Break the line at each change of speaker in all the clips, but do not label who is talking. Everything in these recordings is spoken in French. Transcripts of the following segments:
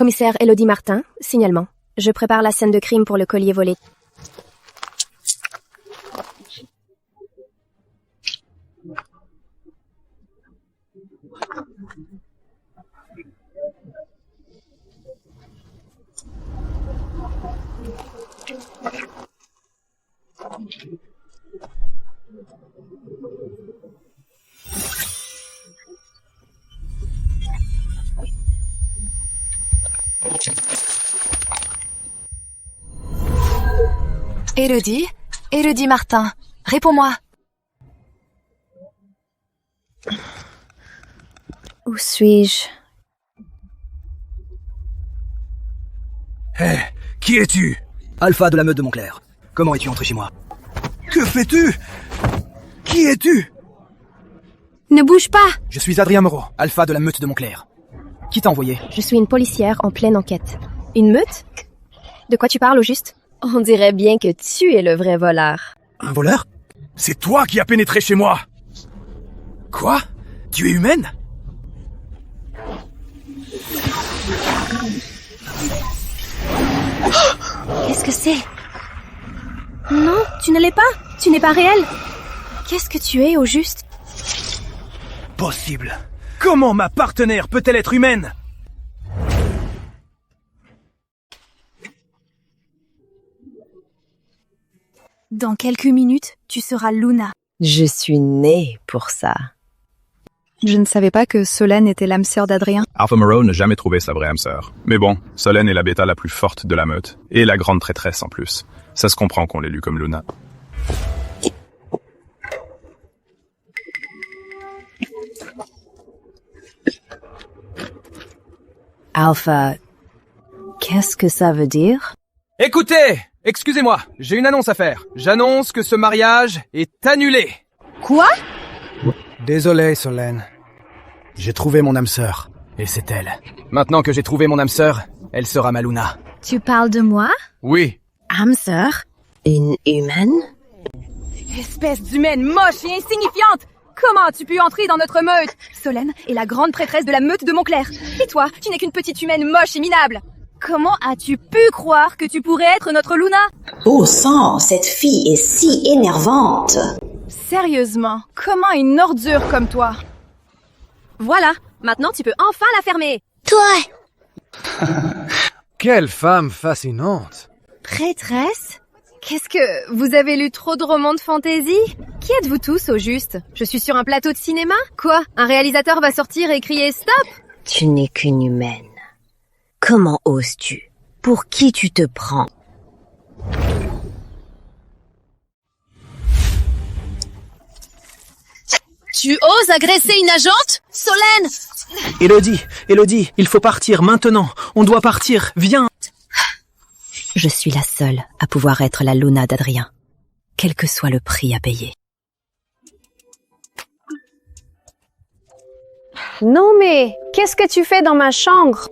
Commissaire Elodie Martin, signalement. Je prépare la scène de crime pour le collier volé.
Elodie Martin, réponds-moi.
Où suis-je?
Hé, qui es-tu?
Alpha de la meute de Montclair. Comment es-tu entré chez moi?
Que fais-tu? Qui es-tu?
Ne bouge pas!
Je suis Adrien Moreau, Alpha de la meute de Montclair. Qui t'a envoyé?
Je suis une policière en pleine enquête. Une meute? De quoi tu parles au juste? On dirait bien que tu es le vrai voleur.
Un voleur?
C'est toi qui as pénétré chez moi! Quoi? Tu es humaine?
Qu'est-ce que c'est? Non, tu ne l'es pas. Tu n'es pas réel. Qu'est-ce que tu es au juste?
Possible. Comment ma partenaire peut-elle être humaine?
Dans quelques minutes, tu seras Luna.
Je suis née pour ça.
Je ne savais pas que Solène était l'âme sœur d'Adrien.
Alpha Moreau n'a jamais trouvé sa vraie âme sœur. Mais bon, Solène est la bêta la plus forte de la meute. Et la grande traîtresse en plus. Ça se comprend qu'on l'ait lu comme Luna.
Alpha, qu'est-ce que ça veut dire?
Écoutez! Excusez-moi, j'ai une annonce à faire. J'annonce que ce mariage est annulé.
Quoi?
Désolé, Solène. J'ai trouvé mon âme sœur. Et c'est elle.
Maintenant que j'ai trouvé mon âme sœur, elle sera ma Luna.
Tu parles de moi?
Oui.
Âme sœur? Une humaine?
Espèce d'humaine moche et insignifiante! Comment as-tu pu entrer dans notre meute? Solène est la grande prêtresse de la meute de Montclair. Et toi, tu n'es qu'une petite humaine moche et minable. Comment as-tu pu croire que tu pourrais être notre Luna?
Oh sang, cette fille est si énervante.
Sérieusement, comment une ordure comme toi?
Voilà, maintenant tu peux enfin la fermer.
Toi!
Quelle femme fascinante!
Prêtresse?
Qu'est-ce que... Vous avez lu trop de romans de fantaisie? Qui êtes-vous tous au juste? Je suis sur un plateau de cinéma? Quoi? Un réalisateur va sortir et crier stop?
Tu n'es qu'une humaine. Comment oses-tu? Pour qui tu te prends?
Tu oses agresser une agente? Solène!
Elodie, il faut partir maintenant. On doit partir, viens.
Je suis la seule à pouvoir être la Luna d'Adrien, quel que soit le prix à payer.
Non mais, qu'est-ce que tu fais dans ma chambre?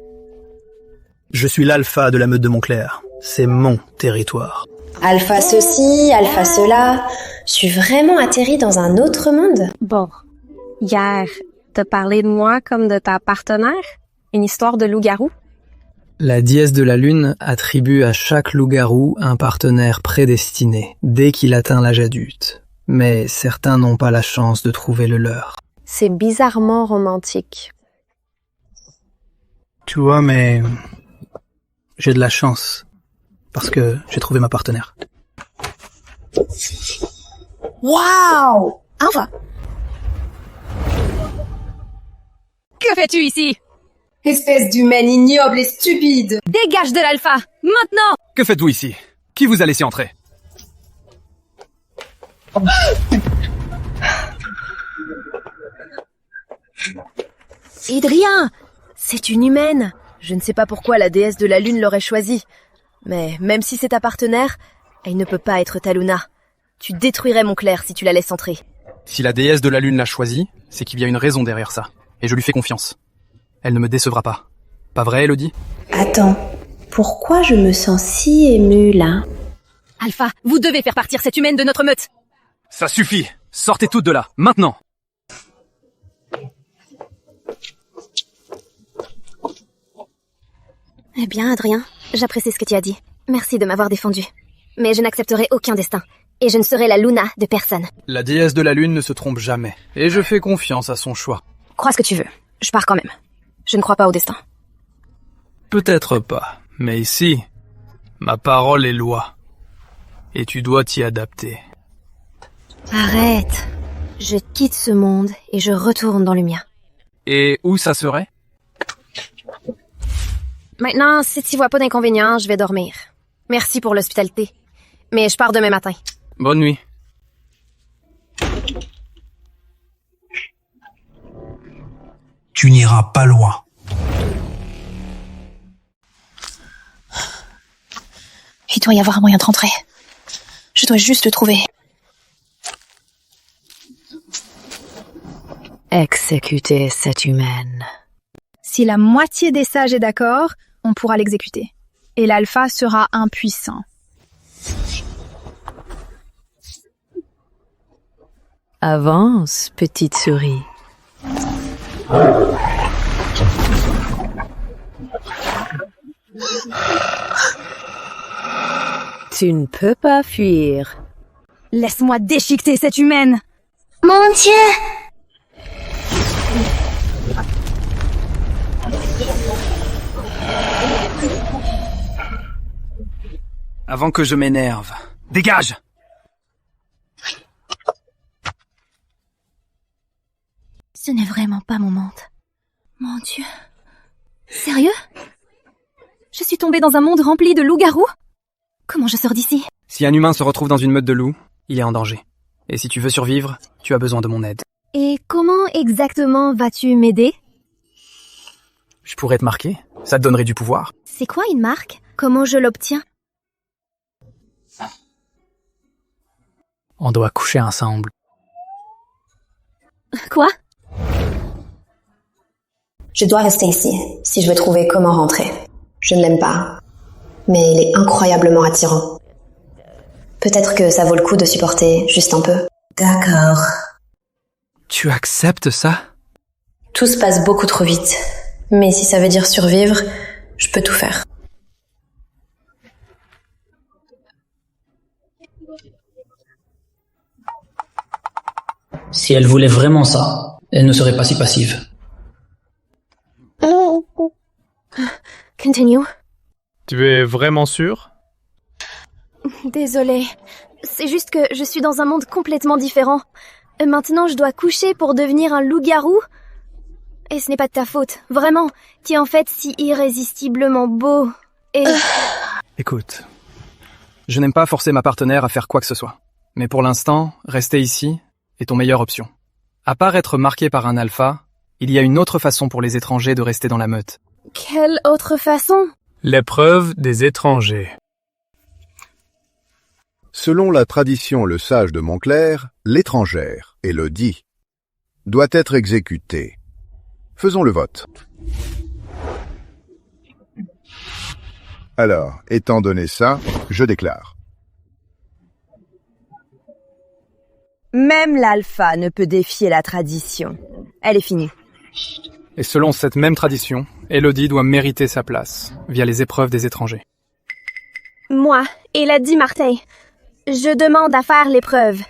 Je suis l'Alpha de la meute de Montclair. C'est mon territoire.
Alpha ceci, alpha cela. Je suis vraiment atterrie dans un autre monde.
Bon, hier, t'as parlé de moi comme de ta partenaire? Une histoire de loup-garou?
La déesse de la lune attribue à chaque loup-garou un partenaire prédestiné dès qu'il atteint l'âge adulte. Mais certains n'ont pas la chance de trouver le leur.
C'est bizarrement romantique.
Tu vois, mais... j'ai de la chance. Parce que j'ai trouvé ma partenaire.
Waouh! Enfin!
Que fais-tu ici?
Espèce d'humaine ignoble et stupide!
Dégage de l'alpha! Maintenant!
Que faites-vous ici? Qui vous a laissé entrer?
Adrien! C'est une humaine! Je ne sais pas pourquoi la déesse de la lune l'aurait choisie. Mais même si c'est ta partenaire, elle ne peut pas être ta Luna. Tu détruirais Montclair si tu la laisses entrer.
Si la déesse de la lune l'a choisi, c'est qu'il y a une raison derrière ça. Et je lui fais confiance. Elle ne me décevra pas. Pas vrai, Elodie?
Attends, pourquoi je me sens si émue là?
Alpha, vous devez faire partir cette humaine de notre meute!
Ça suffit! Sortez toutes de là, maintenant!
Eh bien, Adrien, j'apprécie ce que tu as dit. Merci de m'avoir défendu. Mais je n'accepterai aucun destin. Et je ne serai la Luna de personne.
La déesse de la lune ne se trompe jamais. Et je fais confiance à son choix.
Crois ce que tu veux. Je pars quand même. Je ne crois pas au destin.
Peut-être pas. Mais ici, ma parole est loi. Et tu dois t'y adapter.
Arrête. Je quitte ce monde et je retourne dans le mien.
Et où ça serait?
Maintenant, si tu vois pas d'inconvénient, je vais dormir. Merci pour l'hospitalité. Mais je pars demain matin.
Bonne nuit.
Tu n'iras pas loin.
Il doit y avoir un moyen de rentrer. Je dois juste le trouver.
Exécuter cette humaine.
Si la moitié des sages est d'accord, on pourra l'exécuter. Et l'alpha sera impuissant.
Avance, petite souris. Tu ne peux pas fuir.
Laisse-moi déchiqueter cette humaine.
Mon Dieu!
Avant que je m'énerve. Dégage!
Ce n'est vraiment pas mon monde. Mon Dieu. Sérieux? Je suis tombée dans un monde rempli de loups-garous? Comment je sors d'ici?
Si un humain se retrouve dans une meute de loups, il est en danger. Et si tu veux survivre, tu as besoin de mon aide.
Et comment exactement vas-tu m'aider?
Je pourrais te marquer. Ça te donnerait du pouvoir.
C'est quoi une marque? Comment je l'obtiens?
On doit coucher ensemble.
Quoi?
Je dois rester ici, si je veux trouver comment rentrer. Je ne l'aime pas, mais il est incroyablement attirant. Peut-être que ça vaut le coup de supporter juste un peu. D'accord.
Tu acceptes ça?
Tout se passe beaucoup trop vite, mais si ça veut dire survivre, je peux tout faire.
Si elle voulait vraiment ça, elle ne serait pas si passive.
Continue.
Tu es vraiment sûr?
Désolée. C'est juste que je suis dans un monde complètement différent. Maintenant, je dois coucher pour devenir un loup-garou. Et ce n'est pas de ta faute, vraiment. Tu es en fait si irrésistiblement beau. Et...
Écoute, je n'aime pas forcer ma partenaire à faire quoi que ce soit. Mais pour l'instant, rester ici est ton meilleure option. À part être marqué par un alpha, il y a une autre façon pour les étrangers de rester dans la meute.
Quelle autre façon?
L'épreuve des étrangers.
Selon la tradition le sage de Montclair, l'étrangère, Élodie, doit être exécutée. Faisons le vote. Alors, étant donné ça, je déclare.
Même l'alpha ne peut défier la tradition. Elle est finie.
Et selon cette même tradition, Élodie doit mériter sa place, via les épreuves des étrangers.
Moi, Élodie Martin, je demande à faire l'épreuve.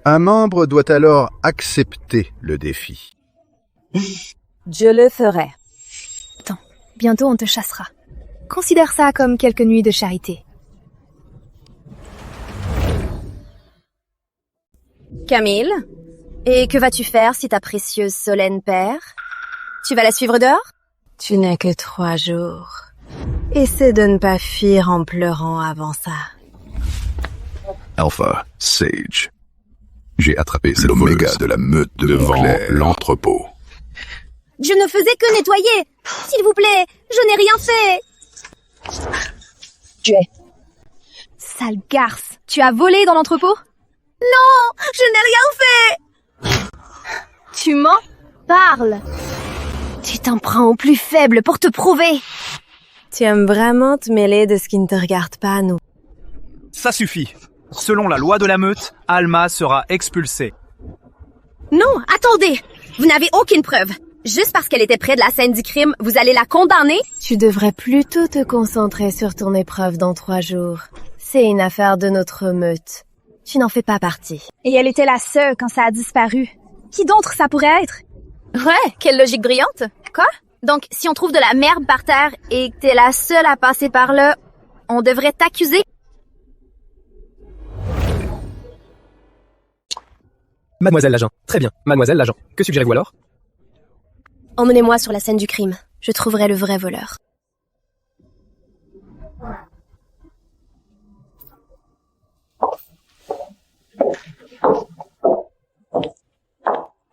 Un membre doit alors accepter le défi.
Je le ferai.
Attends, bientôt on te chassera. Considère ça comme quelques nuits de charité.
Camille, et que vas-tu faire si ta précieuse Solène perd? Tu vas la suivre dehors?
Tu n'as que 3 jours. Essaie de ne pas fuir en pleurant avant ça.
Alpha, Sage. J'ai attrapé l'oméga de la meute devant l'entrepôt.
Je ne faisais que nettoyer. S'il vous plaît, je n'ai rien fait.
Tu es. Sale garce, tu as volé dans l'entrepôt?
Non, je n'ai rien fait.
Tu mens?
Parle. Tu t'en prends au plus faible pour te prouver.
Tu aimes vraiment te mêler de ce qui ne te regarde pas, nous.
Ça suffit. Selon la loi de la meute, Alma sera expulsée.
Non, attendez. Vous n'avez aucune preuve.
Juste parce qu'elle était près de la scène du crime, vous allez la condamner?
Tu devrais plutôt te concentrer sur ton épreuve dans 3 jours. C'est une affaire de notre meute. Tu n'en fais pas partie.
Et elle était la seule quand ça a disparu. Qui d'autre ça pourrait être?
Ouais, quelle logique brillante. Quoi? Donc, si on trouve de la merde par terre et que t'es la seule à passer par là, on devrait t'accuser?
Mademoiselle l'agent. Très bien. Mademoiselle l'agent. Que suggérez-vous alors?
Emmenez-moi sur la scène du crime. Je trouverai le vrai voleur.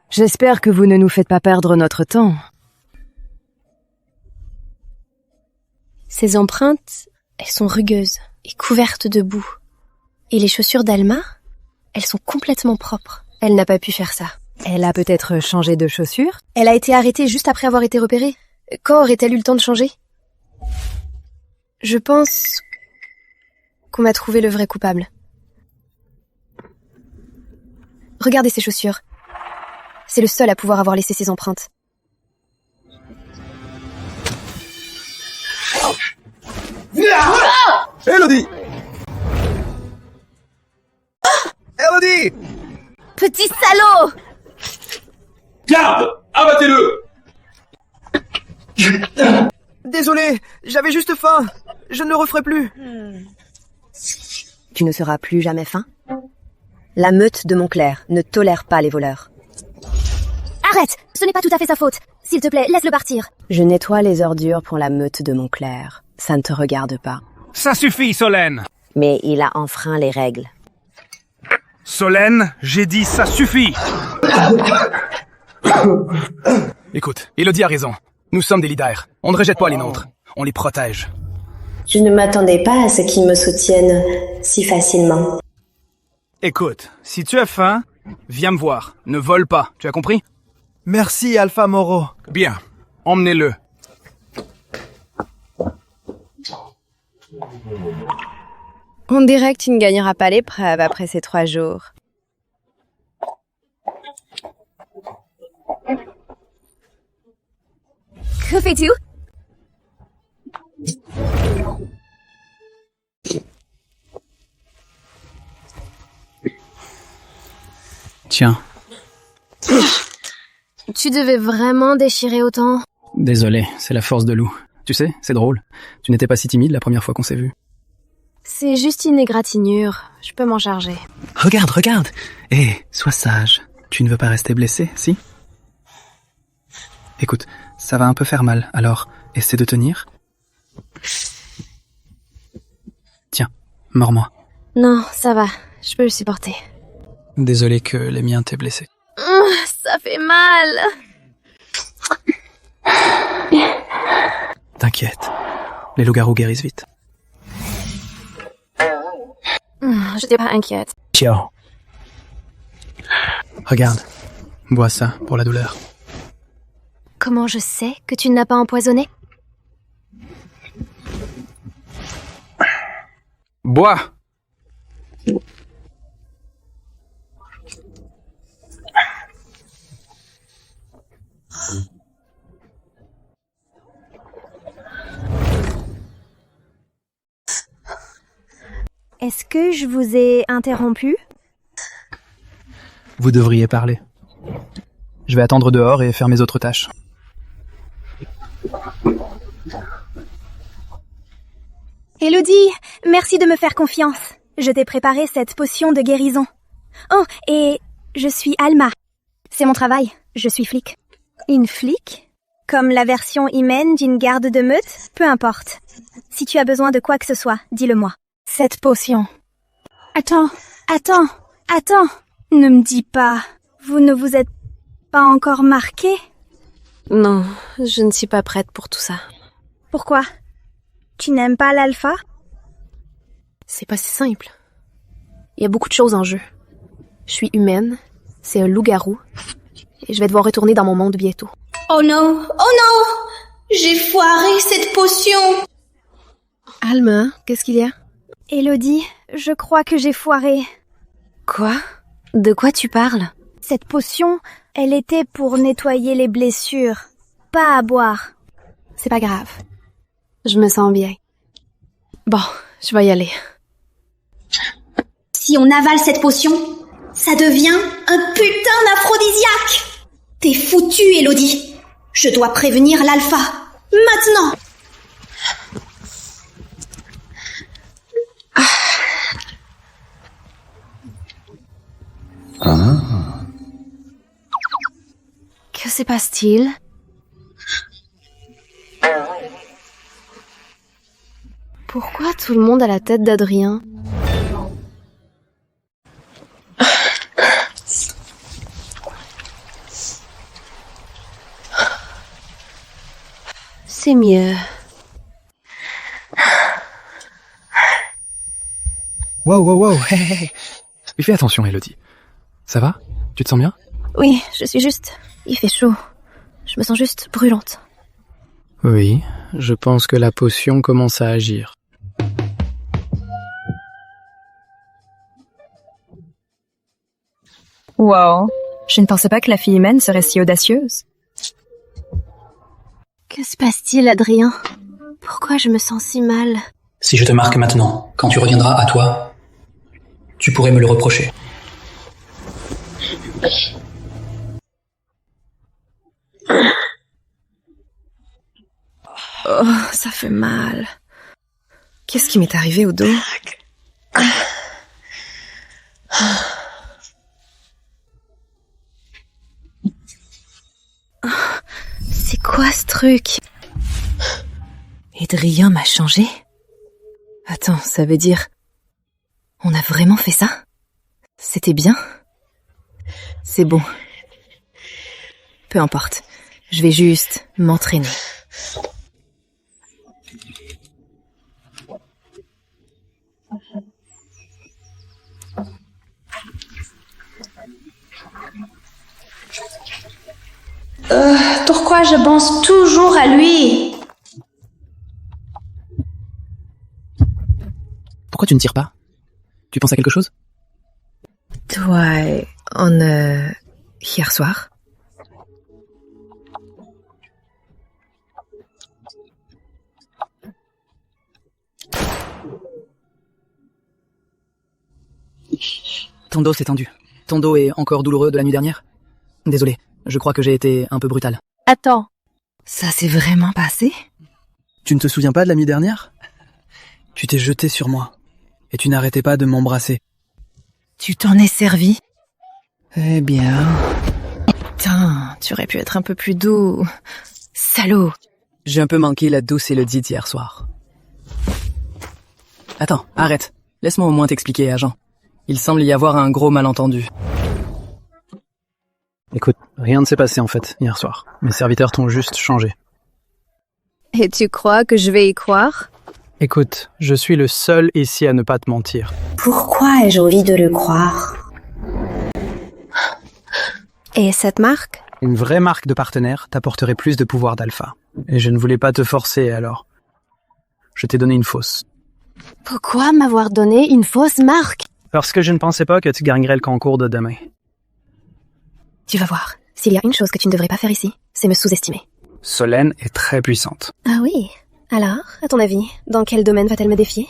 J'espère que vous ne nous faites pas perdre notre temps.
Ces empreintes, elles sont rugueuses et couvertes de boue. Et les chaussures d'Alma, elles sont complètement propres. Elle n'a pas pu faire ça.
Elle a peut-être changé de chaussures?
Elle a été arrêtée juste après avoir été repérée. Quand aurait-elle eu le temps de changer? Je pense qu'on va trouver le vrai coupable. Regardez ces chaussures. C'est le seul à pouvoir avoir laissé ses empreintes.
Elodie! Elodie!
Petit salaud!
Garde! Abattez-le! Désolé, j'avais juste faim. Je ne le referai plus.
Tu ne seras plus jamais faim? La meute de Montclair ne tolère pas les voleurs.
Arrête! Ce n'est pas tout à fait sa faute. S'il te plaît, laisse-le partir.
Je nettoie les ordures pour la meute de Montclair. Ça ne te regarde pas.
Ça suffit, Solène!
Mais il a enfreint les règles.
Solène, j'ai dit ça suffit!
Écoute, Elodie a raison. Nous sommes des leaders. On ne rejette pas les nôtres. On les protège.
Je ne m'attendais pas à ce qu'ils me soutiennent si facilement.
Écoute, si tu as faim, viens me voir. Ne vole pas, tu as compris?
Merci, Alpha Moro.
Bien, emmenez-le.
On dirait que tu ne gagneras pas l'épreuve après ces 3 jours.
Que fais-tu?
Tiens.
Tu devais vraiment déchirer autant.
Désolé, c'est la force de loup.
Tu sais, c'est drôle. Tu n'étais pas si timide la première fois qu'on s'est vu.
C'est juste une égratignure. Je peux m'en charger.
Regarde. Sois sage. Tu ne veux pas rester blessé, si?
Écoute, ça va un peu faire mal, alors essaie de tenir. Tiens, mords-moi.
Non, ça va. Je peux le supporter.
Désolé que les miens t'aient blessé.
Ça fait mal.
T'inquiète, les loups-garous guérissent vite.
J'étais pas inquiète.
Ciao.
Regarde, bois ça pour la douleur.
Comment je sais que tu ne l'as pas empoisonné?
Bois!
Est-ce que je vous ai interrompu?
Vous devriez parler. Je vais attendre dehors et faire mes autres tâches.
Élodie, merci de me faire confiance. Je t'ai préparé cette potion de guérison. Oh, et je suis Alma. C'est mon travail, je suis flic. Une flic? Comme la version humaine d'une garde de meute? Peu importe. Si tu as besoin de quoi que ce soit, dis-le-moi. Cette potion. Attends. Ne me dis pas. Vous ne vous êtes pas encore marqué?
Non, je ne suis pas prête pour tout ça.
Pourquoi? Tu n'aimes pas l'alpha?
C'est pas si simple. Il y a beaucoup de choses en jeu. Je suis humaine, c'est un loup-garou, et je vais devoir retourner dans mon monde bientôt.
Oh non! J'ai foiré cette potion!
Alma, qu'est-ce qu'il y a?
Élodie, je crois que j'ai foiré.
Quoi? De quoi tu parles? Cette potion, elle était pour nettoyer les blessures, pas à boire.
C'est pas grave. Je me sens bien. Bon, je vais y aller.
Si on avale cette potion, ça devient un putain d'aphrodisiaque. T'es foutue, Elodie. Je dois prévenir l'alpha. Maintenant.
Que se passe-t-il? Pourquoi tout le monde a la tête d'Adrien? C'est mieux.
Wow, hey. Fais attention, Elodie. Ça va? Tu te sens bien?
Oui, je suis juste... Il fait chaud. Je me sens juste brûlante.
Oui, je pense que la potion commence à agir.
Wow, je ne pensais pas que la fille humaine serait si audacieuse.
Que se passe-t-il, Adrien? Pourquoi je me sens si mal?
Si je te marque maintenant, quand tu reviendras à toi, tu pourrais me le reprocher.
Oh, ça fait mal. Qu'est-ce qui m'est arrivé au dos? C'est quoi ce truc? Adrien m'a changé? Attends, ça veut dire... On a vraiment fait ça? C'était bien? C'est bon. Peu importe. Je vais juste m'entraîner.
Pourquoi je pense toujours à lui?
Pourquoi tu ne tires pas? Tu penses à quelque chose?
Toi, hier soir?
Ton dos s'est tendu. Ton dos est encore douloureux de la nuit dernière? Désolé, je crois que j'ai été un peu brutal.
Attends. Ça s'est vraiment passé?
Tu ne te souviens pas de la nuit dernière? Tu t'es jeté sur moi. Et tu n'arrêtais pas de m'embrasser.
Tu t'en es servi? Eh bien... Putain, tu aurais pu être un peu plus doux. Salaud!
J'ai un peu manqué la douce Elodie d'hier soir. Attends, arrête. Laisse-moi au moins t'expliquer, agent. Il semble y avoir un gros malentendu. Écoute, rien ne s'est passé en fait, hier soir. Mes serviteurs t'ont juste changé.
Et tu crois que je vais y croire?
Écoute, je suis le seul ici à ne pas te mentir.
Pourquoi ai-je envie de le croire?
Et cette marque?
Une vraie marque de partenaire t'apporterait plus de pouvoir d'alpha. Et je ne voulais pas te forcer alors. Je t'ai donné une fausse.
Pourquoi m'avoir donné une fausse marque?
Parce que je ne pensais pas que tu gagnerais le concours de demain.
Tu vas voir. S'il y a une chose que tu ne devrais pas faire ici, c'est me sous-estimer.
Solène est très puissante.
Ah oui? Alors, à ton avis, dans quel domaine va-t-elle me défier?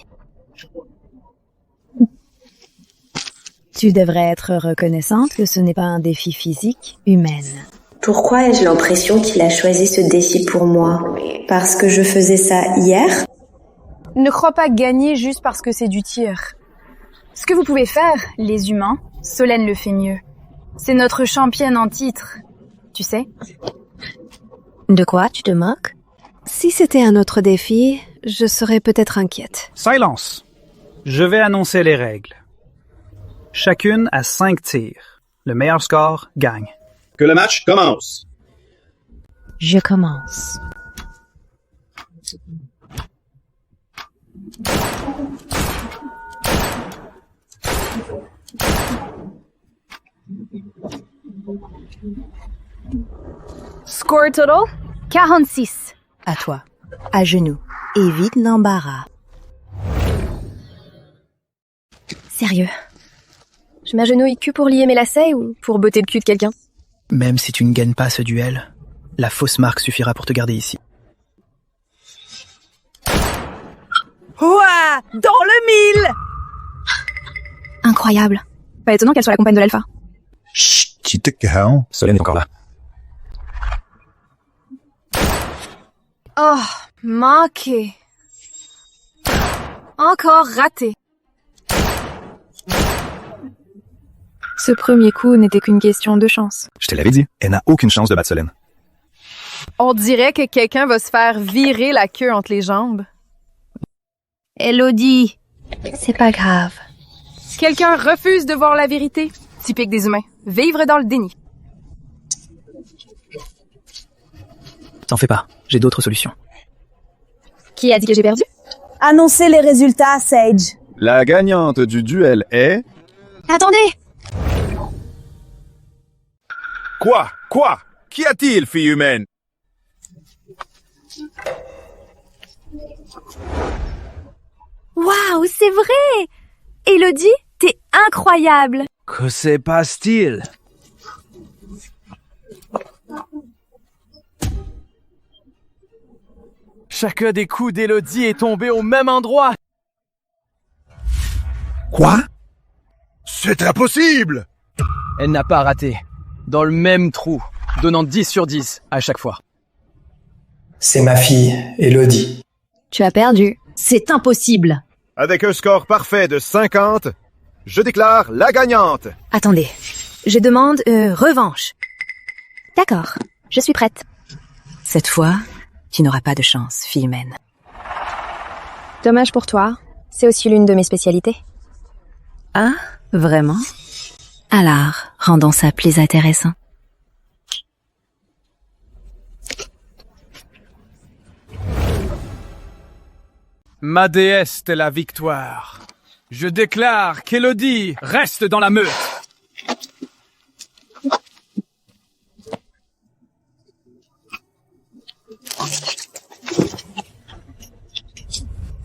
Tu devrais être reconnaissante que ce n'est pas un défi physique, humaine.
Pourquoi ai-je l'impression qu'il a choisi ce défi pour moi? Parce que je faisais ça hier?
Ne crois pas gagner juste parce que c'est du tir. Ce que vous pouvez faire, les humains, Solène le fait mieux. C'est notre championne en titre, tu sais.
De quoi tu te moques? Si c'était un autre défi, je serais peut-être inquiète.
Silence. Je vais annoncer les règles. Chacune a 5 tirs. Le meilleur score gagne.
Que le match commence.
Je commence. Score total 46. À toi. À genoux. Évite l'embarras.
Sérieux? Je m'agenouille que pour lier mes lacets ou pour botter le cul de quelqu'un.
Même si tu ne gagnes pas ce duel, la fausse marque suffira pour te garder ici.
Ouah! Dans le mille!
Incroyable.
Pas étonnant qu'elle soit la compagne de l'alpha.
Chut, tu te calmes.
Solène est encore là.
Oh, manqué. Encore raté. Ce premier coup n'était qu'une question de chance.
Je te l'avais dit, elle n'a aucune chance de battre Solène.
On dirait que quelqu'un va se faire virer la queue entre les jambes.
Elodie.
C'est pas grave.
Quelqu'un refuse de voir la vérité. Typique des humains. Vivre dans le déni.
T'en fais pas, j'ai d'autres solutions.
Qui a dit que j'ai perdu?
Annoncez les résultats, Sage.
La gagnante du duel est...
Attendez!
Quoi? Qu'y a-t-il, fille humaine?
Waouh, c'est vrai! Elodie, t'es incroyable!
Que se passe-t-il? Chacun des coups d'Elodie est tombé au même endroit.
Quoi? C'est impossible!
Elle n'a pas raté. Dans le même trou, donnant 10 sur 10 à chaque fois.
C'est ma fille, Elodie.
Tu as perdu.
C'est impossible.
Avec un score parfait de 50, je déclare la gagnante.
Attendez, je demande revanche.
D'accord, je suis prête.
Cette fois, tu n'auras pas de chance, fille humaine.
Dommage pour toi. C'est aussi l'une de mes spécialités.
Ah, vraiment? Alors, rendons ça plus intéressant.
Ma déesse est la victoire. Je déclare qu'Elodie reste dans la meute.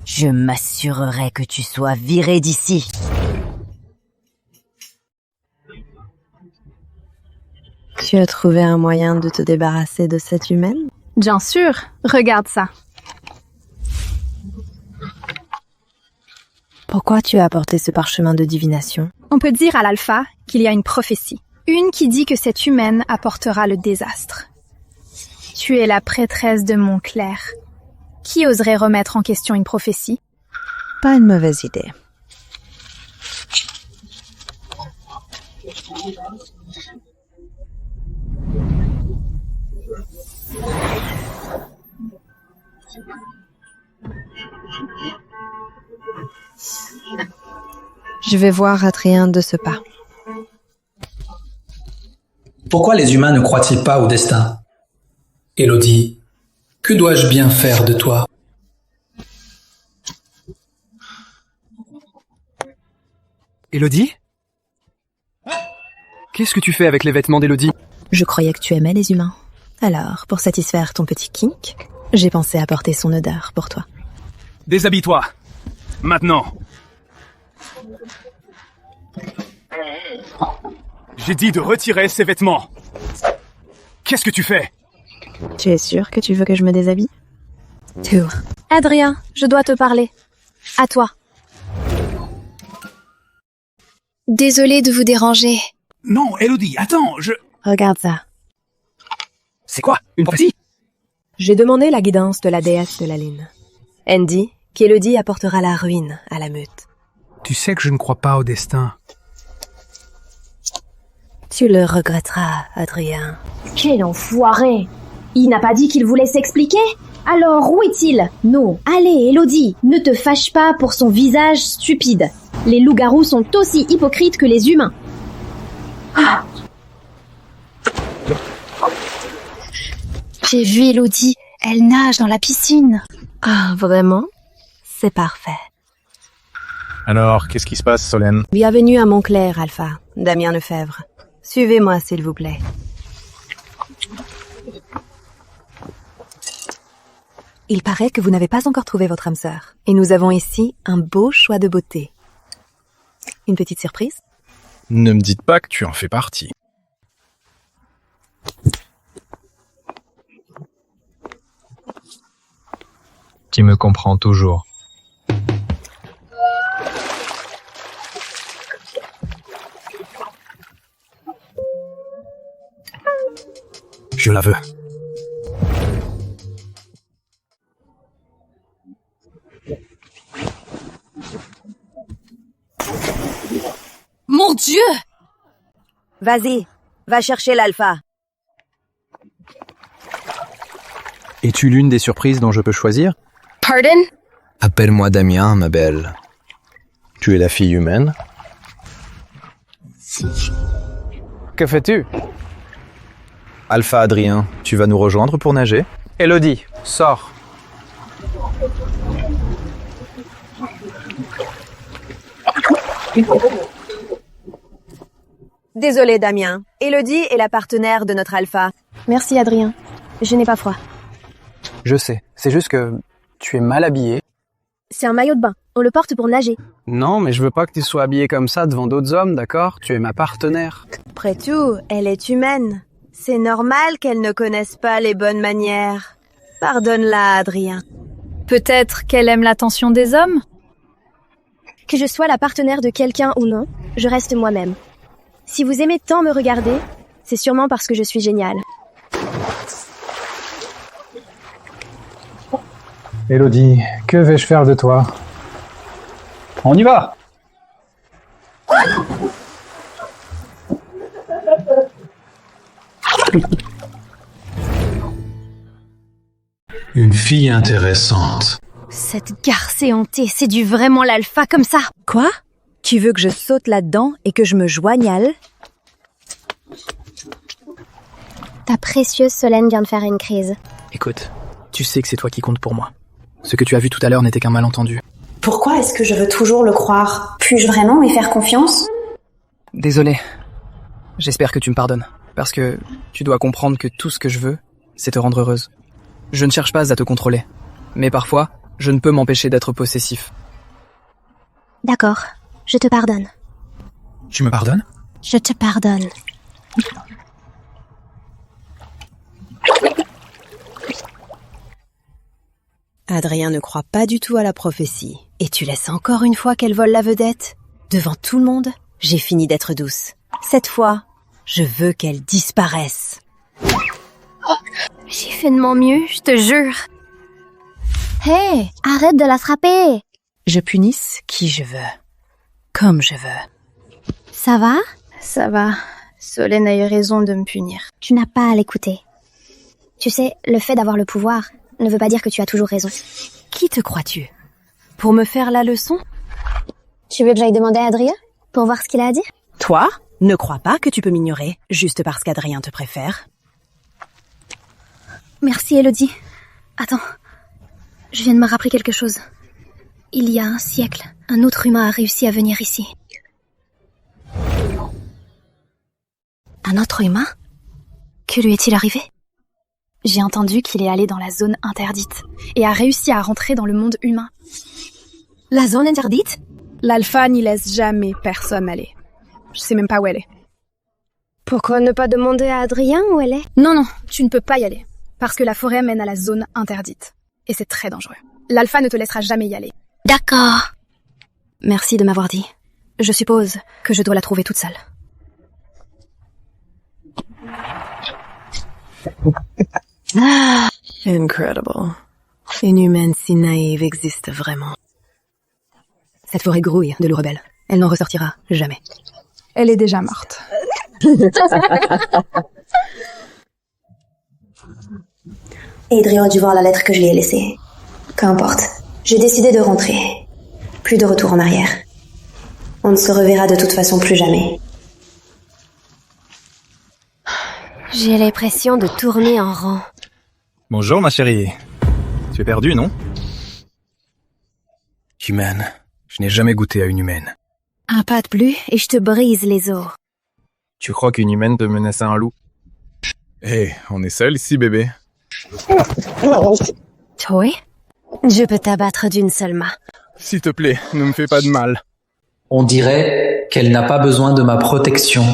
Je m'assurerai que tu sois viré d'ici.
Tu as trouvé un moyen de te débarrasser de cette humaine?
Bien sûr, regarde ça.
Pourquoi tu as apporté ce parchemin de divination?
On peut dire à l'alpha qu'il y a une prophétie. Une qui dit que cette humaine apportera le désastre. Tu es la prêtresse de Montclair. Qui oserait remettre en question une prophétie?
Pas une mauvaise idée. Je vais voir Atrien de ce pas.
Pourquoi les humains ne croient-ils pas au destin?
Elodie, que dois-je bien faire de toi?
Elodie? Qu'est-ce que tu fais avec les vêtements d'Elodie?
Je croyais que tu aimais les humains. Alors, pour satisfaire ton petit kink, j'ai pensé apporter son odeur pour toi.
Déshabille-toi. Maintenant. J'ai dit de retirer ces vêtements. Qu'est-ce que tu fais?
Tu es sûr que tu veux que je me déshabille? Tour.
Adrien, je dois te parler. À toi. Désolée de vous déranger.
Non, Elodie, attends,
Regarde ça.
C'est quoi? Une prophétie?
J'ai demandé la guidance de la déesse de la lune. Elle dit qu'Elodie apportera la ruine à la meute.
Tu sais que je ne crois pas au destin.
Tu le regretteras, Adrien.
Quel enfoiré! Il n'a pas dit qu'il voulait s'expliquer? Alors où est-il? Non, allez, Elodie, ne te fâche pas pour son visage stupide. Les loups-garous sont aussi hypocrites que les humains. Ah. J'ai vu Elodie, elle nage dans la piscine.
Ah, vraiment? C'est parfait.
Alors, qu'est-ce qui se passe, Solène?
Bienvenue à Montclair, Alpha. Damien Lefebvre. Suivez-moi, s'il vous plaît. Il paraît que vous n'avez pas encore trouvé votre âme sœur. Et nous avons ici un beau choix de beauté. Une petite surprise?
Ne me dites pas que tu en fais partie.
Tu me comprends toujours.
Je la veux.
Mon Dieu!
Vas-y, va chercher l'alpha.
Es-tu l'une des surprises dont je peux choisir?
Pardon?
Appelle-moi Damien, ma belle.
Tu es la fille humaine? Que fais-tu?
Alpha Adrien, tu vas nous rejoindre pour nager?
Elodie, sors.
Désolé, Damien. Elodie est la partenaire de notre alpha.
Merci, Adrien. Je n'ai pas froid.
Je sais, c'est juste que tu es mal habillé.
C'est un maillot de bain. On le porte pour nager.
Non, mais je veux pas que tu sois habillé comme ça devant d'autres hommes, d'accord? Tu es ma partenaire.
Après tout, elle est humaine. C'est normal qu'elle ne connaisse pas les bonnes manières. Pardonne-la, Adrien. Peut-être qu'elle aime l'attention des hommes?
Que je sois la partenaire de quelqu'un ou non, je reste moi-même. Si vous aimez tant me regarder, c'est sûrement parce que je suis géniale.
Elodie, que vais-je faire de toi? On y va!
Une fille intéressante.
Cette garce éhontée séduit vraiment l'alpha comme ça.
Quoi? Tu veux que je saute là-dedans et que je me joigne à elle?
Ta précieuse Solène vient de faire une crise.
Écoute, tu sais que c'est toi qui compte pour moi. Ce que tu as vu tout à l'heure n'était qu'un malentendu.
Pourquoi est-ce que je veux toujours le croire? Puis-je vraiment lui faire confiance?
Désolé. J'espère que tu me pardonnes. Parce que tu dois comprendre que tout ce que je veux, c'est te rendre heureuse. Je ne cherche pas à te contrôler. Mais parfois, je ne peux m'empêcher d'être possessif.
D'accord, je te pardonne.
Tu me pardonnes?
Je te pardonne.
Adrien ne croit pas du tout à la prophétie. Et tu laisses encore une fois qu'elle vole la vedette? Devant tout le monde, j'ai fini d'être douce. Cette fois, je veux qu'elle disparaisse.
J'ai fait de mon mieux, je te jure. Hé, arrête de la frapper.
Je punisse qui je veux. Comme je veux.
Ça va?
Ça va. Solène a eu raison de me punir.
Tu n'as pas à l'écouter. Tu sais, le fait d'avoir le pouvoir ne veut pas dire que tu as toujours raison.
Qui te crois-tu? Pour me faire la leçon?
Tu veux que j'aille demander à Adrien pour voir ce qu'il a à dire?
Toi, ne crois pas que tu peux m'ignorer juste parce qu'Adrien te préfère.
Merci, Elodie. Attends, je viens de me rappeler quelque chose. Il y a un siècle, un autre humain a réussi à venir ici. Un autre humain? Que lui est-il arrivé?
J'ai entendu qu'il est allé dans la zone interdite et a réussi à rentrer dans le monde humain.
La zone interdite?
L'alpha n'y laisse jamais personne aller. Je sais même pas où elle est.
Pourquoi ne pas demander à Adrien où elle est?
Non, tu ne peux pas y aller. Parce que la forêt mène à la zone interdite. Et c'est très dangereux. L'alpha ne te laissera jamais y aller.
D'accord.
Merci de m'avoir dit. Je suppose que je dois la trouver toute seule. Incredible. Une humaine si naïve existe vraiment. Cette forêt grouille de loups rebelles. Elle n'en ressortira jamais. Elle est déjà morte.
Adrien a dû voir la lettre que je lui ai laissée. Qu'importe. J'ai décidé de rentrer. Plus de retour en arrière. On ne se reverra de toute façon plus jamais.
J'ai l'impression de tourner en rond.
Bonjour ma chérie. Tu es perdue, non? Humaine. Je n'ai jamais goûté à une humaine.
Un pas de plus et je te brise les os.
Tu crois qu'une humaine peut menacer un loup?
Hé, on est seuls ici, bébé.
Toi? Je peux t'abattre d'une seule main.
S'il te plaît, ne me fais pas de mal.
On dirait qu'elle n'a pas besoin de ma protection.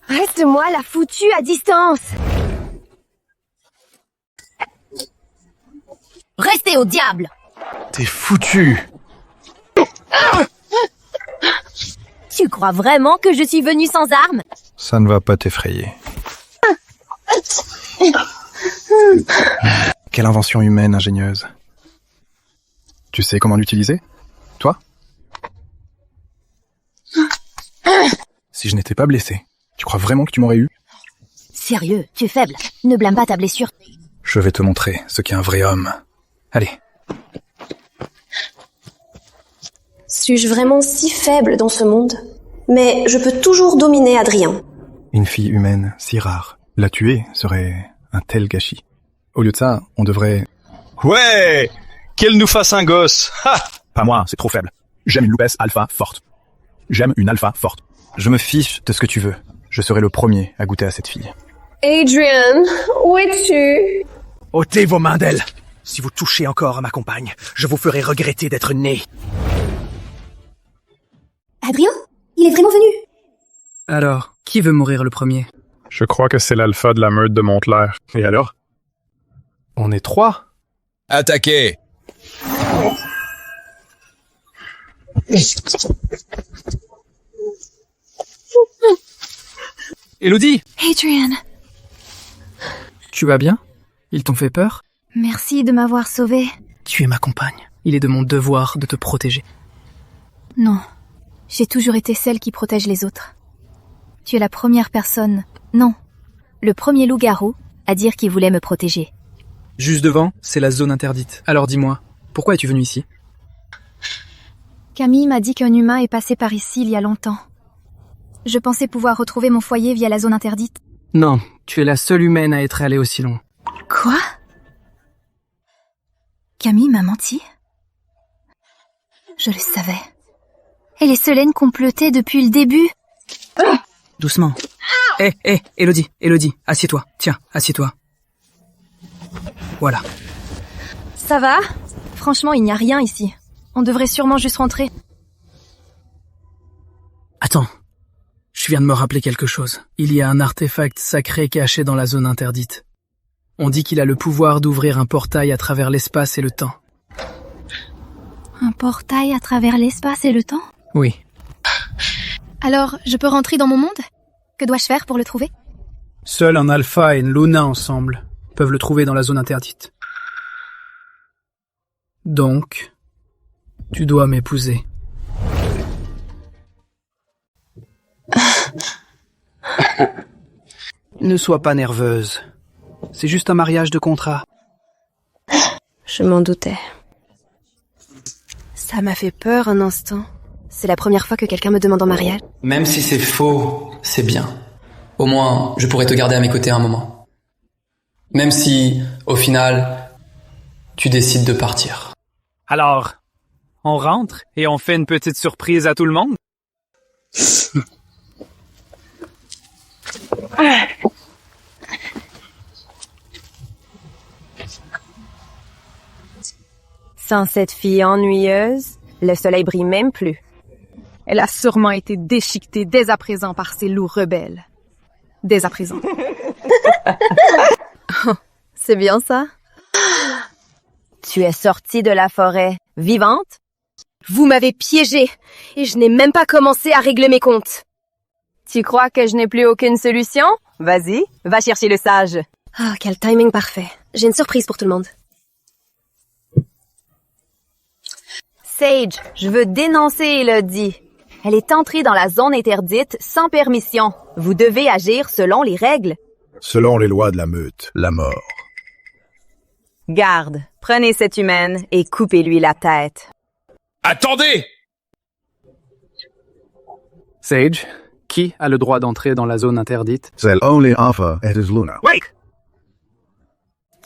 Reste-moi la foutue à distance.
Restez au diable!
T'es foutu!
Tu crois vraiment que je suis venue sans armes?
Ça ne va pas t'effrayer.
Quelle invention humaine ingénieuse. Tu sais comment l'utiliser? Toi? Si je n'étais pas blessé, tu crois vraiment que tu m'aurais eu?
Sérieux, tu es faible. Ne blâme pas ta blessure.
Je vais te montrer ce qu'est un vrai homme. Allez.
Suis-je vraiment si faible dans ce monde? Mais je peux toujours dominer Adrien.
Une fille humaine si rare. La tuer serait un tel gâchis. Au lieu de ça, on devrait...
Ouais! Qu'elle nous fasse un gosse! Ha!
Pas moi, c'est trop faible. J'aime une loupesse alpha forte. J'aime une alpha forte. Je me fiche de ce que tu veux. Je serai le premier à goûter à cette fille.
Adrian, où es-tu?
Ôtez vos mains d'elle. Si vous touchez encore à ma compagne, je vous ferai regretter d'être né.
Adrien? Il est vraiment venu?
Alors, qui veut mourir le premier?
Je crois que c'est l'alpha de la meute de Montclair. Et alors?
On est 3.
Attaquez!
Élodie!
Adrian.
Tu vas bien? Ils t'ont fait peur?
Merci de m'avoir sauvée.
Tu es ma compagne. Il est de mon devoir de te protéger.
Non. J'ai toujours été celle qui protège les autres. Tu es la première personne, non, le premier loup-garou à dire qu'il voulait me protéger.
Juste devant, c'est la zone interdite. Alors dis-moi, pourquoi es-tu venu ici?
Camille m'a dit qu'un humain est passé par ici il y a longtemps. Je pensais pouvoir retrouver mon foyer via la zone interdite.
Non, tu es la seule humaine à être allée aussi loin.
Quoi? Camille m'a menti? Je le savais. Et les Solènes complotaient depuis le début.
Doucement. Hé, Élodie, assieds-toi. Tiens, assieds-toi. Voilà.
Ça va? Franchement, il n'y a rien ici. On devrait sûrement juste rentrer.
Attends. Je viens de me rappeler quelque chose. Il y a un artefact sacré caché dans la zone interdite. On dit qu'il a le pouvoir d'ouvrir un portail à travers l'espace et le temps.
Un portail à travers l'espace et le temps?
Oui.
Alors, je peux rentrer dans mon monde? Que dois-je faire pour le trouver?
Seul un Alpha et une Luna ensemble peuvent le trouver dans la zone interdite.
Donc, tu dois m'épouser.
Ne sois pas nerveuse. C'est juste un mariage de contrat.
Je m'en doutais.
Ça m'a fait peur un instant. C'est la première fois que quelqu'un me demande en mariage.
Même si c'est faux, c'est bien. Au moins, je pourrais te garder à mes côtés un moment. Même si, au final, tu décides de partir.
Alors, on rentre et on fait une petite surprise à tout le monde?
Sans cette fille ennuyeuse, le soleil brille même plus.
Elle a sûrement été déchiquetée dès à présent par ces loups rebelles. Dès à présent.
C'est bien ça? Tu es sortie de la forêt, vivante? Vous m'avez piégée, et je n'ai même pas commencé à régler mes comptes. Tu crois que je n'ai plus aucune solution? Vas-y, va chercher le sage.
Ah, quel timing parfait. J'ai une surprise pour tout le monde.
Sage, je veux dénoncer Élodie. Elle est entrée dans la zone interdite sans permission. Vous devez agir selon les règles.
Selon les lois de la meute, la mort.
Garde, prenez cette humaine et coupez-lui la tête.
Attendez!
Sage, qui a le droit d'entrer dans la zone interdite?
C'est only Alpha et his Luna.
Wait!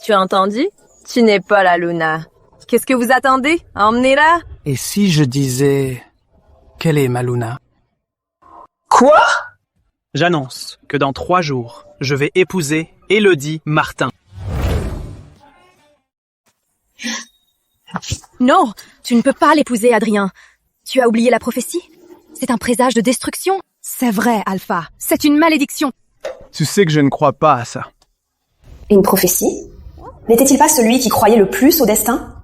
Tu as entendu? Tu n'es pas la Luna. Qu'est-ce que vous attendez? Emmenez-la!
Et si je disais... Quelle est ma Luna?
Quoi? J'annonce que dans 3 jours, je vais épouser Élodie Martin.
Non, tu ne peux pas l'épouser, Adrien. Tu as oublié la prophétie?
C'est un présage de destruction. C'est vrai, Alpha. C'est une malédiction.
Tu sais que je ne crois pas à ça.
Une prophétie? N'était-il pas celui qui croyait le plus au destin?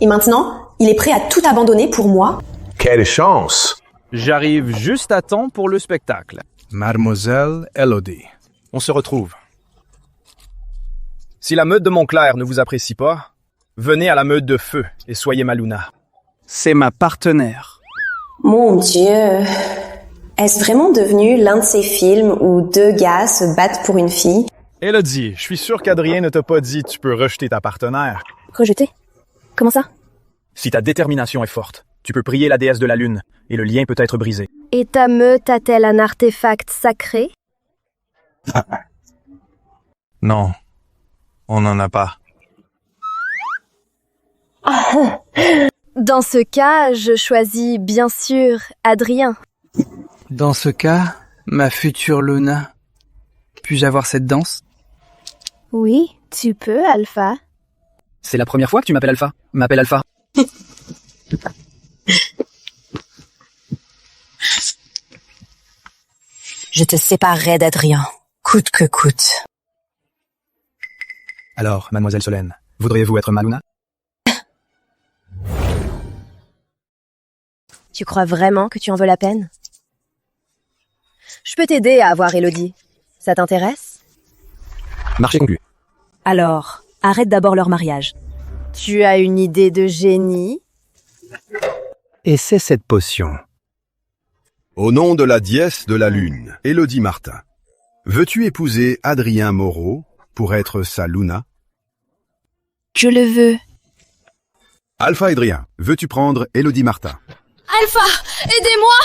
Et maintenant, il est prêt à tout abandonner pour moi?
Quelle chance!
J'arrive juste à temps pour le spectacle.
Mademoiselle Elodie, on se retrouve. Si la meute de Montclair ne vous apprécie pas, venez à la meute de feu et soyez ma Luna.
C'est ma partenaire.
Mon Dieu. Est-ce vraiment devenu l'un de ces films où deux gars se battent pour une fille?
Elodie, je suis sûr qu'Adrien ne t'a pas dit tu peux rejeter ta partenaire.
Rejeter? Comment ça?
Si ta détermination est forte, tu peux prier la déesse de la lune et le lien peut être brisé.
Et ta meute a-t-elle un artefact sacré?
Non, on n'en a pas.
Dans ce cas, je choisis bien sûr Adrien.
Dans ce cas, ma future Luna, puis-je avoir cette danse?
Oui, tu peux, Alpha.
C'est la première fois que tu m'appelles Alpha. M'appelle Alpha.
Je te séparerai d'Adrien, coûte que coûte.
Alors, mademoiselle Solène, voudriez-vous être ma Luna?
Tu crois vraiment que tu en veux la peine? Je peux t'aider à avoir Elodie. Ça t'intéresse?
Marché conclu.
Alors, arrête d'abord leur mariage.
Tu as une idée de génie?
Et c'est cette potion. Au nom de la déesse de la lune, Elodie Martin, veux-tu épouser Adrien Moreau pour être sa Luna?
Je le veux.
Alpha Adrien, veux-tu prendre Elodie Martin?
Alpha, aidez-moi!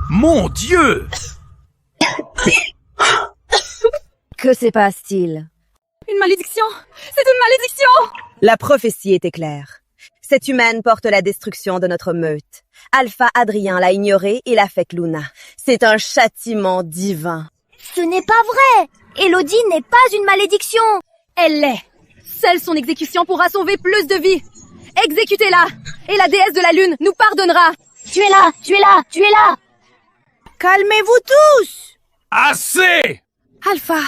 Mon Dieu!
Que se passe-t-il?
Une malédiction! C'est une malédiction!
La prophétie était claire. Cette humaine porte la destruction de notre meute. Alpha Adrien l'a ignorée et l'a fait Luna. C'est un châtiment divin.
Ce n'est pas vrai! Elodie n'est pas une malédiction!
Elle l'est! Seule son exécution pourra sauver plus de vies! Exécutez-la! Et la déesse de la lune nous pardonnera!
Tu es là! Tu es là! Tu es là!
Calmez-vous tous!
Assez!
Alpha,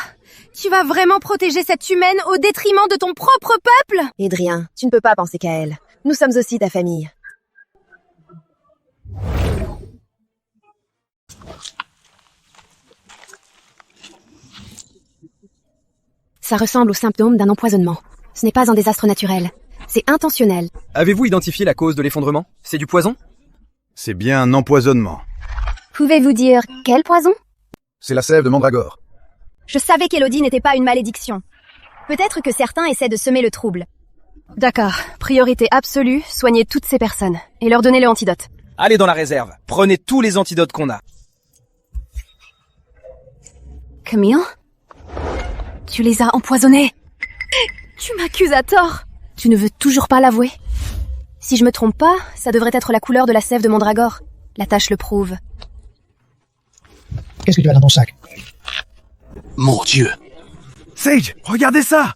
tu vas vraiment protéger cette humaine au détriment de ton propre peuple?
Adrien, tu ne peux pas penser qu'à elle. Nous sommes aussi ta famille.
Ça ressemble aux symptômes d'un empoisonnement. Ce n'est pas un désastre naturel. C'est intentionnel.
Avez-vous identifié la cause de l'effondrement? C'est du poison?
C'est bien un empoisonnement.
Pouvez-vous dire quel poison?
C'est la sève de mandragore.
Je savais qu'Elodie n'était pas une malédiction. Peut-être que certains essaient de semer le trouble.
D'accord. Priorité absolue, soignez toutes ces personnes et leur donnez le antidote.
Allez dans la réserve. Prenez tous les antidotes qu'on a.
Camille? Tu les as empoisonnés. Tu m'accuses à tort. Tu ne veux toujours pas l'avouer. Si je me trompe pas, ça devrait être la couleur de la sève de mandragore. La tache le prouve.
Qu'est-ce que tu as dans ton sac?
Mon Dieu!
Sage, regardez ça!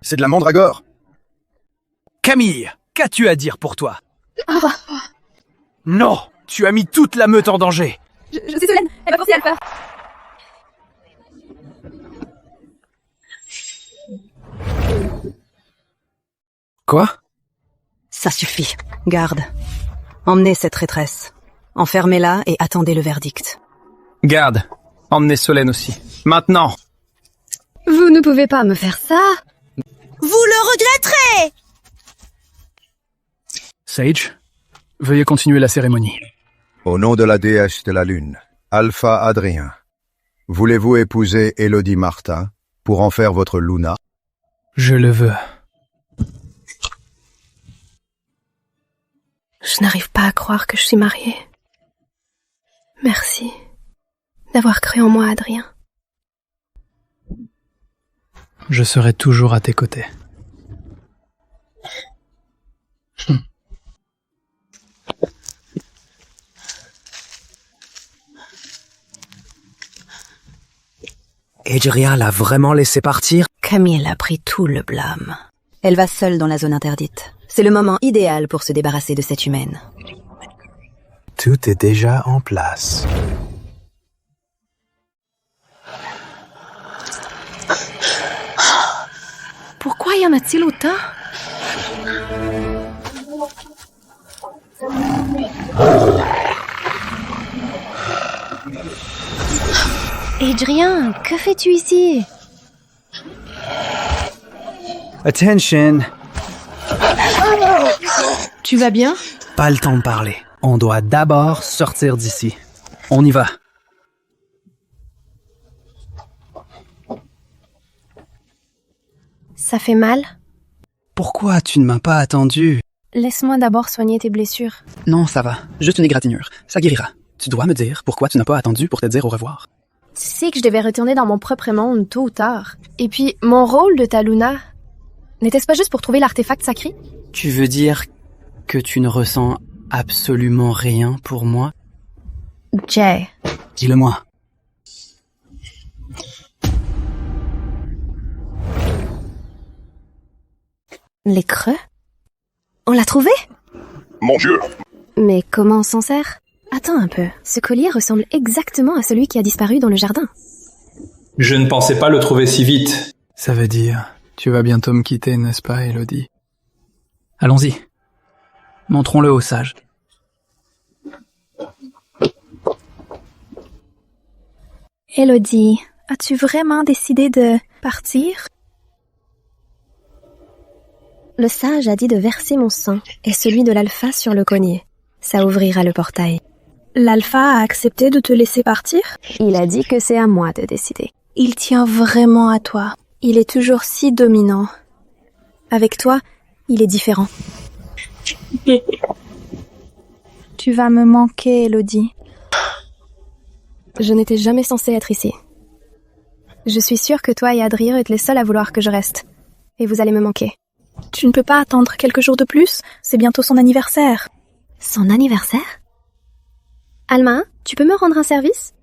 C'est de la mandragore.
Camille, qu'as-tu à dire pour toi? Non, tu as mis toute la meute en danger.
Je suis Solène, elle va forcer Alpha.
Quoi?
Ça suffit. Garde. Emmenez cette traîtresse. Enfermez-la et attendez le verdict.
Garde. Emmenez Solène aussi. Maintenant.
Vous ne pouvez pas me faire ça.
Vous le regretterez!
Sage, veuillez continuer la cérémonie.
Au nom de la déesse de la lune, Alpha Adrien, voulez-vous épouser Elodie Martin pour en faire votre Luna?
Je le veux.
Je n'arrive pas à croire que je suis mariée. Merci d'avoir cru en moi, Adrien.
Je serai toujours à tes côtés.
Adrien l'a vraiment laissé partir?
Camille a pris tout le blâme. Elle va seule dans la zone interdite. C'est le moment idéal pour se débarrasser de cette humaine.
Tout est déjà en place.
Pourquoi y en a-t-il autant?
Adrien, que fais-tu ici?
Attention!
Tu vas bien?
Pas le temps de parler. On doit d'abord sortir d'ici. On y va.
Ça fait mal?
Pourquoi tu ne m'as pas attendu?
Laisse-moi d'abord soigner tes blessures.
Non, ça va. Juste une égratignure. Ça guérira. Tu dois me dire pourquoi tu n'as pas attendu pour te dire au revoir.
Tu sais que je devais retourner dans mon propre monde tôt ou tard. Et puis, mon rôle de ta Luna, n'était-ce pas juste pour trouver l'artefact sacré?
Tu veux dire que tu ne ressens absolument rien pour moi?
Jay.
Dis-le-moi.
Les creux? On l'a trouvé?
Mon Dieu!
Mais comment on s'en sert? Attends un peu, ce collier ressemble exactement à celui qui a disparu dans le jardin.
Je ne pensais pas le trouver si vite.
Ça veut dire, tu vas bientôt me quitter, n'est-ce pas, Elodie?
Allons-y. Montrons-le aux sages.
Elodie, as-tu vraiment décidé de partir? Le sage a dit de verser mon sang et celui de l'alpha sur le collier. Ça ouvrira le portail.
L'alpha a accepté de te laisser partir?
Il a dit que c'est à moi de décider.
Il tient vraiment à toi.
Il est toujours si dominant. Avec toi, il est différent.
Tu vas me manquer, Elodie.
Je n'étais jamais censée être ici. Je suis sûre que toi et Adrien êtes les seuls à vouloir que je reste. Et vous allez me manquer.
Tu ne peux pas attendre quelques jours de plus? C'est bientôt son anniversaire.
Son anniversaire? Alma, tu peux me rendre un service?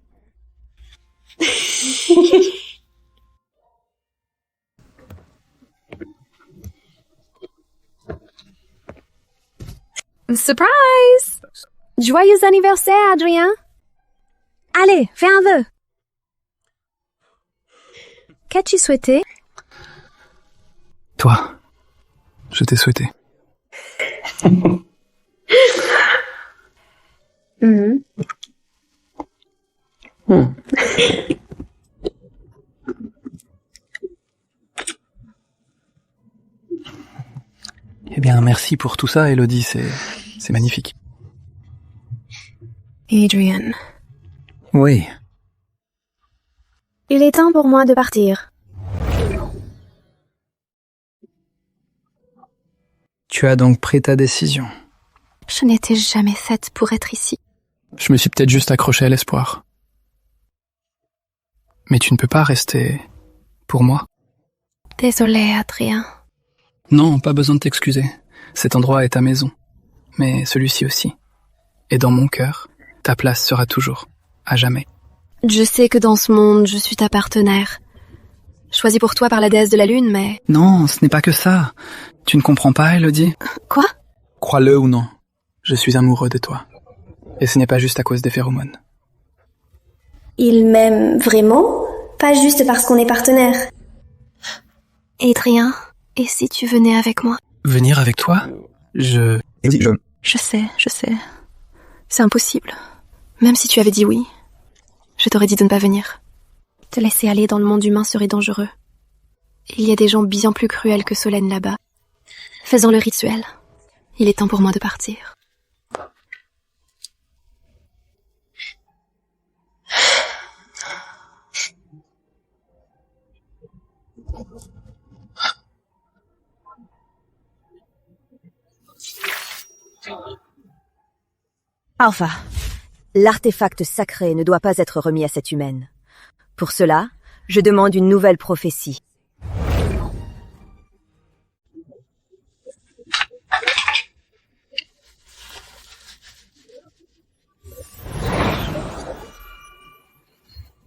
Surprise!
Joyeux anniversaire, Adrien! Allez, fais un vœu! Qu'as-tu souhaité?
Toi, je t'ai souhaité. Eh bien, merci pour tout ça, Elodie, c'est magnifique.
Adrien.
Oui.
Il est temps pour moi de partir.
Tu as donc pris ta décision.
Je n'étais jamais faite pour être ici.
Je me suis peut-être juste accroché à l'espoir. Mais tu ne peux pas rester pour moi.
Désolée, Adrien.
Non, pas besoin de t'excuser. Cet endroit est ta maison. Mais celui-ci aussi. Et dans mon cœur, ta place sera toujours, à jamais.
Je sais que dans ce monde, je suis ta partenaire. Choisie pour toi par la déesse de la lune, mais...
Non, ce n'est pas que ça. Tu ne comprends pas, Elodie?
Quoi?
Crois-le ou non, je suis amoureux de toi. Et ce n'est pas juste à cause des phéromones.
Il m'aime vraiment? Pas juste parce qu'on est partenaires.
Adrien, et si tu venais avec moi?
Venir avec toi? Je
sais. C'est impossible. Même si tu avais dit oui, je t'aurais dit de ne pas venir. Te laisser aller dans le monde humain serait dangereux. Il y a des gens bien plus cruels que Solène là-bas. Faisons le rituel. Il est temps pour moi de partir.
Alpha, l'artefact sacré ne doit pas être remis à cette humaine. Pour cela, je demande une nouvelle prophétie.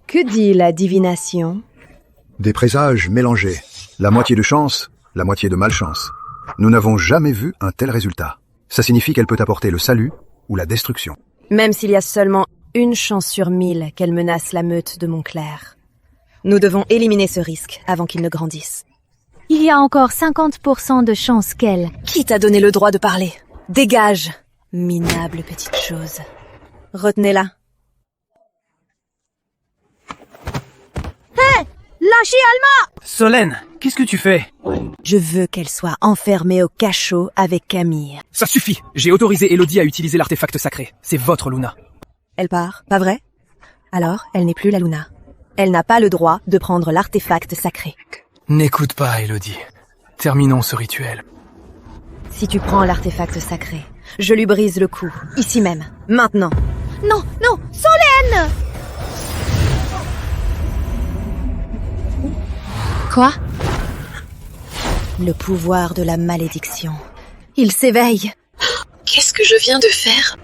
Que dit la divination?
Des présages mélangés. La moitié de chance, la moitié de malchance. Nous n'avons jamais vu un tel résultat. Ça signifie qu'elle peut apporter le salut ou la destruction.
Même s'il y a seulement une chance sur 1000 qu'elle menace la meute de Montclair. Nous devons éliminer ce risque avant qu'il ne grandisse.
Il y a encore 50% de chance qu'elle...
Qui t'a donné le droit de parler? Dégage, minable petite chose. Retenez-la.
Hé! Lâchez Alma!
Solène, qu'est-ce que tu fais?
Je veux qu'elle soit enfermée au cachot avec Camille.
Ça suffit. J'ai autorisé Elodie à utiliser l'artefact sacré. C'est votre Luna.
Elle part, pas vrai? Alors, elle n'est plus la Luna. Elle n'a pas le droit de prendre l'artefact sacré.
N'écoute pas, Elodie. Terminons ce rituel.
Si tu prends l'artefact sacré, je lui brise le cou, ici même, maintenant.
Non, non, Solène!
Quoi? Le pouvoir de la malédiction. Il s'éveille.
Qu'est-ce que je viens de faire?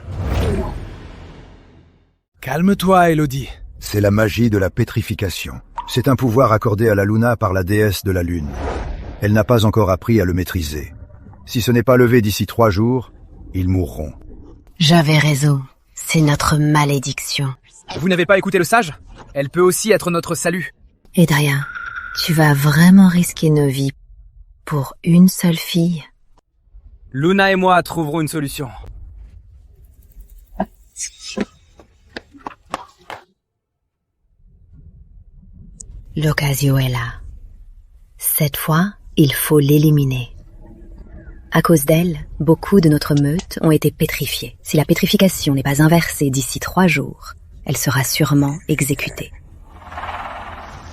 Calme-toi, Elodie.
C'est la magie de la pétrification. C'est un pouvoir accordé à la Luna par la déesse de la Lune. Elle n'a pas encore appris à le maîtriser. Si ce n'est pas levé d'ici 3 jours, ils mourront.
J'avais raison. C'est notre malédiction.
Vous n'avez pas écouté le sage? Elle peut aussi être notre salut.
Adrien, tu vas vraiment risquer nos vies pour une seule fille?
Luna et moi trouverons une solution.
L'occasion est là. Cette fois, il faut l'éliminer. À cause d'elle, beaucoup de notre meute ont été pétrifiés. Si la pétrification n'est pas inversée d'ici 3 jours, elle sera sûrement exécutée.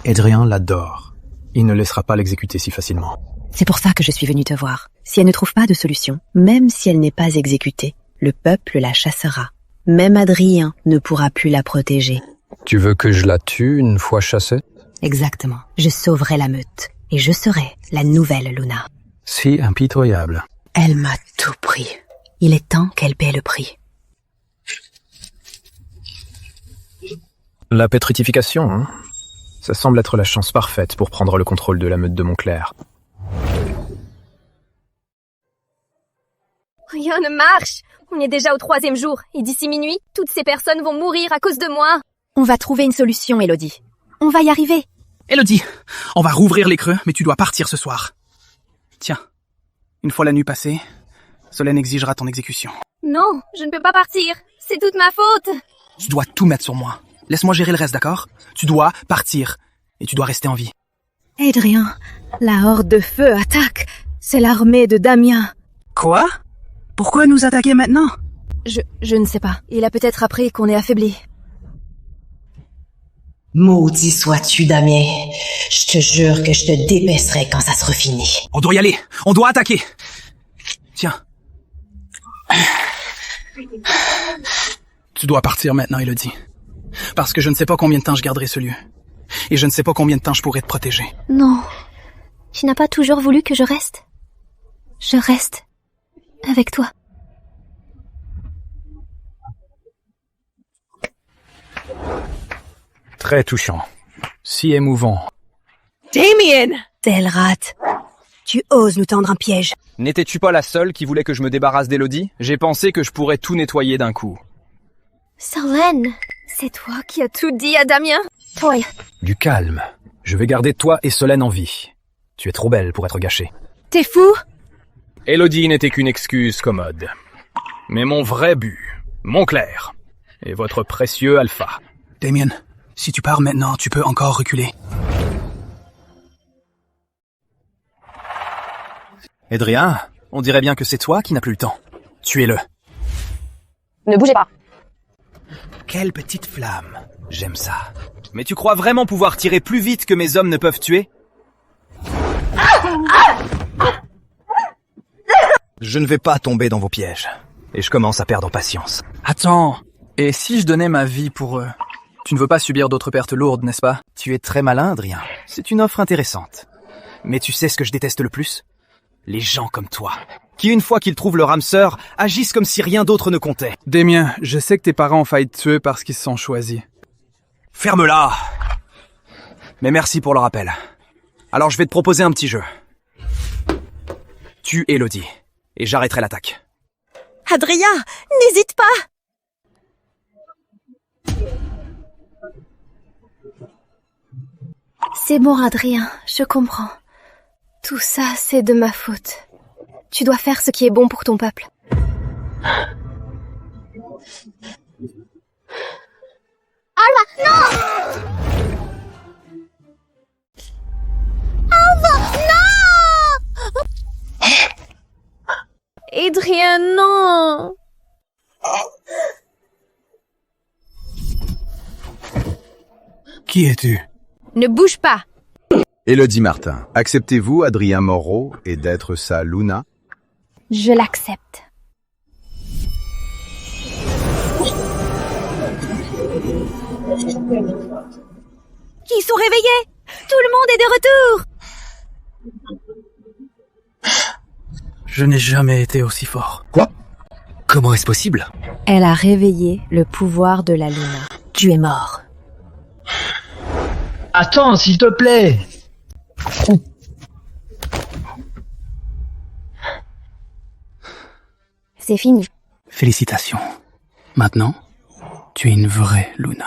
Adrien l'adore. Il ne laissera pas l'exécuter si facilement.
C'est pour ça que je suis venue te voir. Si elle ne trouve pas de solution, même si elle n'est pas exécutée, le peuple la chassera. Même Adrien ne pourra plus la protéger.
Tu veux que je la tue une fois chassée?
Exactement. Je sauverai la meute. Et je serai la nouvelle Luna.
Si impitoyable.
Elle m'a tout pris. Il est temps qu'elle paie le prix.
La pétrification, hein? Ça semble être la chance parfaite pour prendre le contrôle de la meute de Montclair.
Rien ne marche. On est déjà au 3e jour. Et d'ici minuit, toutes ces personnes vont mourir à cause de moi.
On va trouver une solution, Elodie. On va y arriver.
Elodie, on va rouvrir les creux, mais tu dois partir ce soir. Tiens, une fois la nuit passée, Solène exigera ton exécution.
Non, je ne peux pas partir. C'est toute ma faute.
Tu dois tout mettre sur moi. Laisse-moi gérer le reste, d'accord? Tu dois partir. Et tu dois rester en vie.
Adrien, la horde de feu attaque. C'est l'armée de Damien.
Quoi? Pourquoi nous attaquer maintenant?
Je ne sais pas. Il a peut-être appris qu'on est affaibli.
Maudit sois-tu, Damien. Je te jure que je te dépêcerai quand ça sera fini.
On doit y aller. On doit attaquer. Tiens. Tu dois partir maintenant, Elodie. Parce que je ne sais pas combien de temps je garderai ce lieu. Et je ne sais pas combien de temps je pourrai te protéger.
Non. Tu n'as pas toujours voulu que je reste? Je reste avec toi.
Très touchant. Si émouvant.
Damien! Telle rate. Tu oses nous tendre un piège.
N'étais-tu pas la seule qui voulait que je me débarrasse d'Elodie? J'ai pensé que je pourrais tout nettoyer d'un coup.
Solène, c'est toi qui as tout dit à Damien? Toi.
Du calme. Je vais garder toi et Solène en vie. Tu es trop belle pour être gâchée.
T'es fou?
Elodie n'était qu'une excuse commode. Mais mon vrai but, Montclair, est votre précieux Alpha.
Damien, si tu pars maintenant, tu peux encore reculer. Adrien, on dirait bien que c'est toi qui n'as plus le temps. Tuez-le.
Ne bougez pas.
Quelle petite flamme. J'aime ça. Mais tu crois vraiment pouvoir tirer plus vite que mes hommes ne peuvent tuer? Je ne vais pas tomber dans vos pièges. Et je commence à perdre patience. Attends. Et si je donnais ma vie pour eux? Tu ne veux pas subir d'autres pertes lourdes, n'est-ce pas? Tu es très malin, Adrien. C'est une offre intéressante. Mais tu sais ce que je déteste le plus? Les gens comme toi, qui une fois qu'ils trouvent leur âme sœur, agissent comme si rien d'autre ne comptait.
Damien, je sais que tes parents ont failli te tuer parce qu'ils se sont choisis.
Ferme-la! Mais merci pour le rappel. Alors je vais te proposer un petit jeu. Tue Elodie, et j'arrêterai l'attaque.
Adrien, n'hésite pas!
C'est bon, Adrien, je comprends. Tout ça, c'est de ma faute. Tu dois faire ce qui est bon pour ton peuple.
Alva, non! Alva, non!
Adrien, non!
Qui es-tu?
Ne bouge pas!
Elodie Martin, acceptez-vous Adrien Moreau et d'être sa Luna?
Je l'accepte.
Ils sont réveillés! Tout le monde est de retour!
Je n'ai jamais été aussi fort.
Quoi? Comment est-ce possible?
Elle a réveillé le pouvoir de la Luna. Tu es mort.
Attends, s'il te plaît.
C'est fini.
Félicitations. Maintenant, tu es une vraie Luna.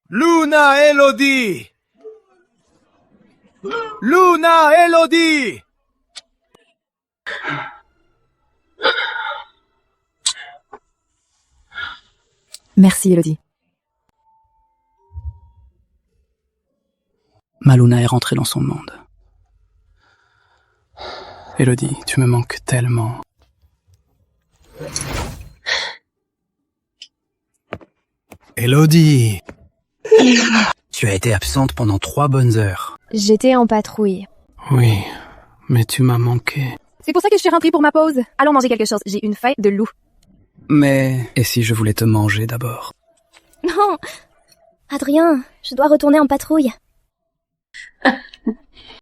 Luna Elodie! Luna Elodie!
Merci, Elodie.
Ma Luna est rentrée dans son monde. Elodie, tu me manques tellement.
Elodie! Tu as été absente pendant 3 bonnes heures.
J'étais en patrouille.
Oui, mais tu m'as manqué.
C'est pour ça que je suis rentrée pour ma pause. Allons manger quelque chose, j'ai une faim de loup.
Mais, et si je voulais te manger d'abord?
Non! Adrien, je dois retourner en patrouille.